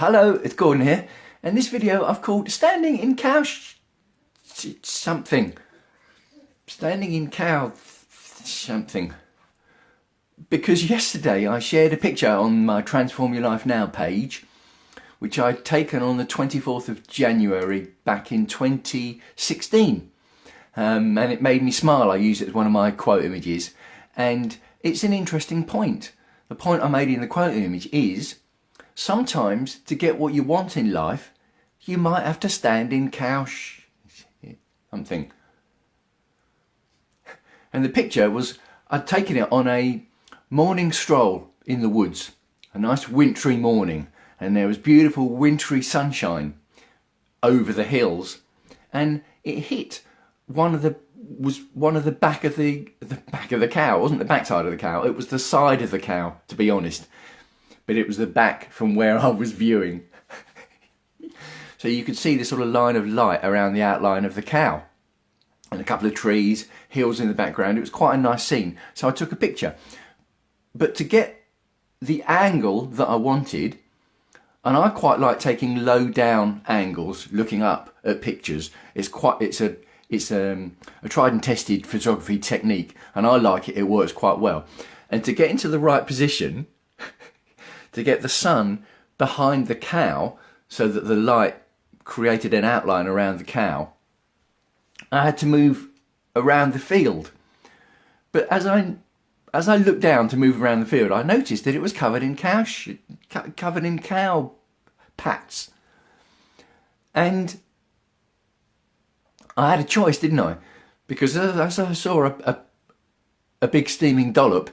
Hello, it's Gordon here, and this video I've called Standing in Cow something. Standing in cow something. Because yesterday I shared a picture on my Transform Your Life Now page, which I'd taken on the 24th of January back in 2016. And it made me smile. I used it as one of my quote images, and it's an interesting point. The point I made in the quote image is, sometimes to get what you want in life, you might have to stand in cow something. And the picture was, I'd taken it on a morning stroll in the woods, a nice wintry morning, and there was beautiful wintry sunshine over the hills, and it hit one of the back of the cow. It wasn't the backside of the cow, it was the side of the cow, to be honest, but it was the back from where I was viewing. So you could see this sort of line of light around the outline of the cow, and a couple of trees, hills in the background. It was quite a nice scene, so I took a picture. But to get the angle that I wanted, and I quite like taking low down angles, looking up at pictures. It's a tried and tested photography technique, and I like it. It works quite well. And to get into the right position, to get the sun behind the cow so that the light created an outline around the cow, I had to move around the field. But as I looked down to move around the field, I noticed that it was covered in cow pats. And I had a choice, didn't I? Because as I saw a big steaming dollop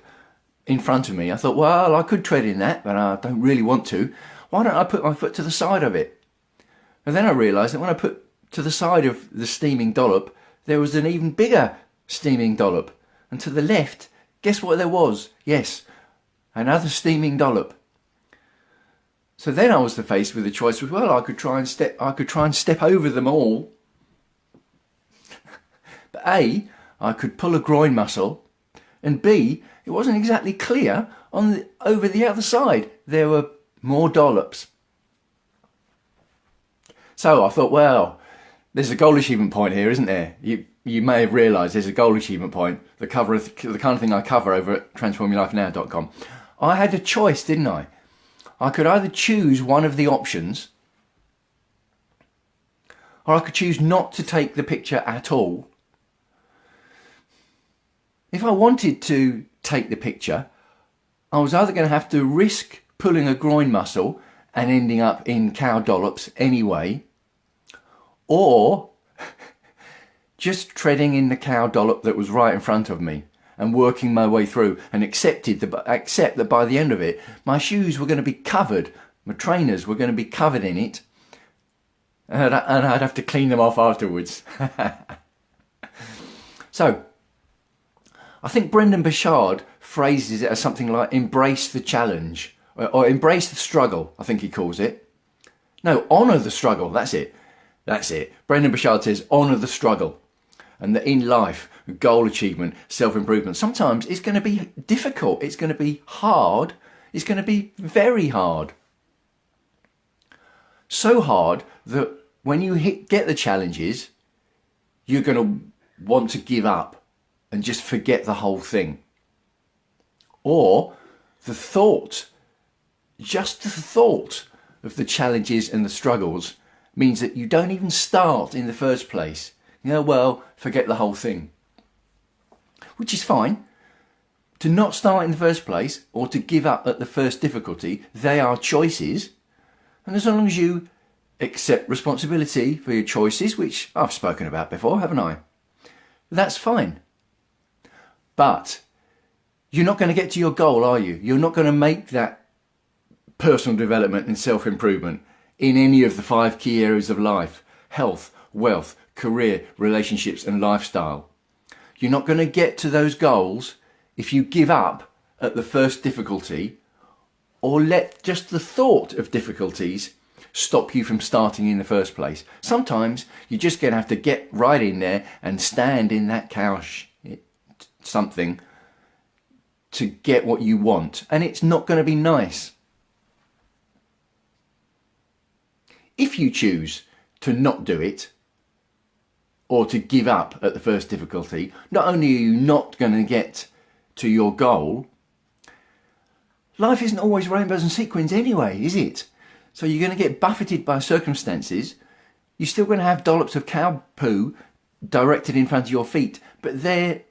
in front of me, I thought, well, I could tread in that, but I don't really want to. Why don't I put my foot to the side of it? And then I realised that when I put to the side of the steaming dollop, there was an even bigger steaming dollop. And to the left, guess what there was? Yes, another steaming dollop. So then I was faced with the choice of, well, I could try and step over them all. But A, I could pull a groin muscle, and B, it wasn't exactly clear over the other side. There were more dollops. So I thought, well, there's a goal achievement point here, isn't there? You may have realised there's a goal achievement point. The kind of thing I cover over at transformyourlifenow.com. I had a choice, didn't I? I could either choose one of the options, or I could choose not to take the picture at all. If I wanted to take the picture, I was either going to have to risk pulling a groin muscle and ending up in cow dollops anyway, or just treading in the cow dollop that was right in front of me and working my way through, and accept that by the end of it, my shoes were going to be covered, my trainers were going to be covered in it, and I'd have to clean them off afterwards. So, I think Brendan Burchard phrases it as something like embrace the challenge, or embrace the struggle, I think he calls it. No, honour the struggle, that's it. That's it. Brendan Burchard says honour the struggle. And that in life, goal achievement, self-improvement, sometimes it's going to be difficult, it's going to be hard, it's going to be very hard. So hard that when you get the challenges, you're going to want to give up and just forget the whole thing. Or the thought, just the thought of the challenges and the struggles means that you don't even start in the first place. You know, well, forget the whole thing. Which is fine. To not start in the first place, or to give up at the first difficulty, they are choices. And as long as you accept responsibility for your choices, which I've spoken about before, haven't I? That's fine. But you're not going to get to your goal, are you? You're not going to make that personal development and self-improvement in any of the 5 key areas of life: health, wealth, career, relationships and lifestyle. You're not going to get to those goals if you give up at the first difficulty, or let just the thought of difficulties stop you from starting in the first place. Sometimes you're just going to have to get right in there and stand in that cow something to get what you want, and it's not going to be nice. if you choose to not do it or to give up at the first difficulty, not only are you not going to get to your goal, life isn't always rainbows and sequins anyway, is it? So you're going to get buffeted by circumstances. You're still going to have dollops of cow poo directed in front of your feet, but they're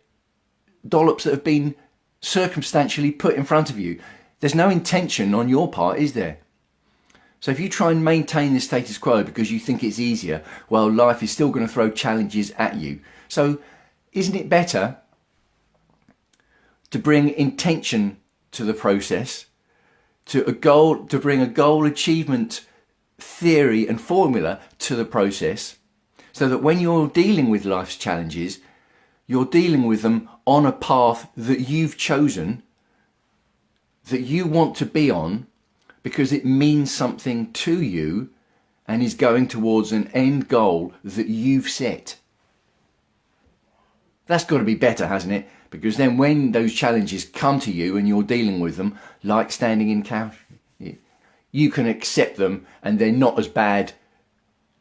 dollops that have been circumstantially put in front of you. There's no intention on your part, is there? So if you try and maintain the status quo because you think it's easier, well, life is still going to throw challenges at you. So isn't it better to bring intention to the process, to bring a goal achievement theory and formula to the process, so that when you're dealing with life's challenges, you're dealing with them on a path that you've chosen, that you want to be on, because it means something to you and is going towards an end goal that you've set. That's got to be better, hasn't it? Because then when those challenges come to you and you're dealing with them, like standing in cow, you can accept them and they're not as bad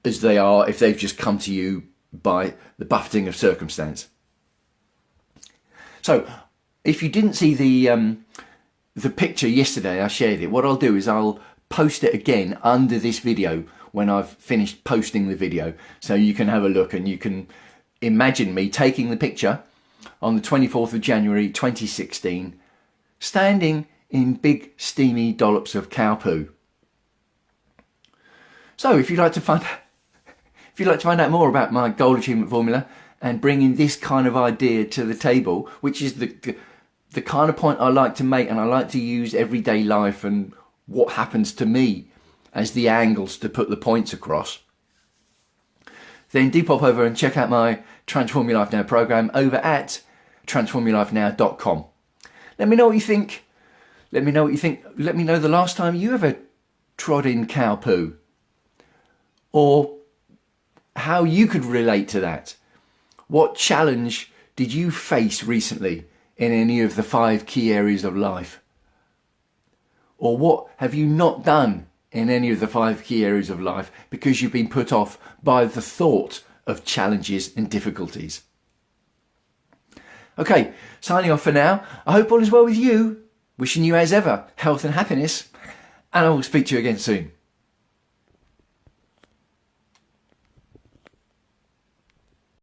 as they are if they've just come to you by the buffeting of circumstance. So if you didn't see the picture yesterday, I shared it. What I'll do is I'll post it again under this video when I've finished posting the video, so you can have a look and you can imagine me taking the picture on the 24th of January 2016, standing in big steamy dollops of cow poo. So if you'd like to find out more about my goal achievement formula and bringing this kind of idea to the table, which is the kind of point I like to make, and I like to use everyday life and what happens to me as the angles to put the points across, then do pop over and check out my Transform Your Life Now program over at transformyourlifenow.com. Let me know what you think. Let me know what you think. Let me know the last time you ever trod in cow poo, or how you could relate to that. What challenge did you face recently in any of the 5 key areas of life? Or what have you not done in any of the 5 key areas of life because you've been put off by the thought of challenges and difficulties? Okay, signing off for now. I hope all is well with you. Wishing you, as ever, health and happiness. And I will speak to you again soon.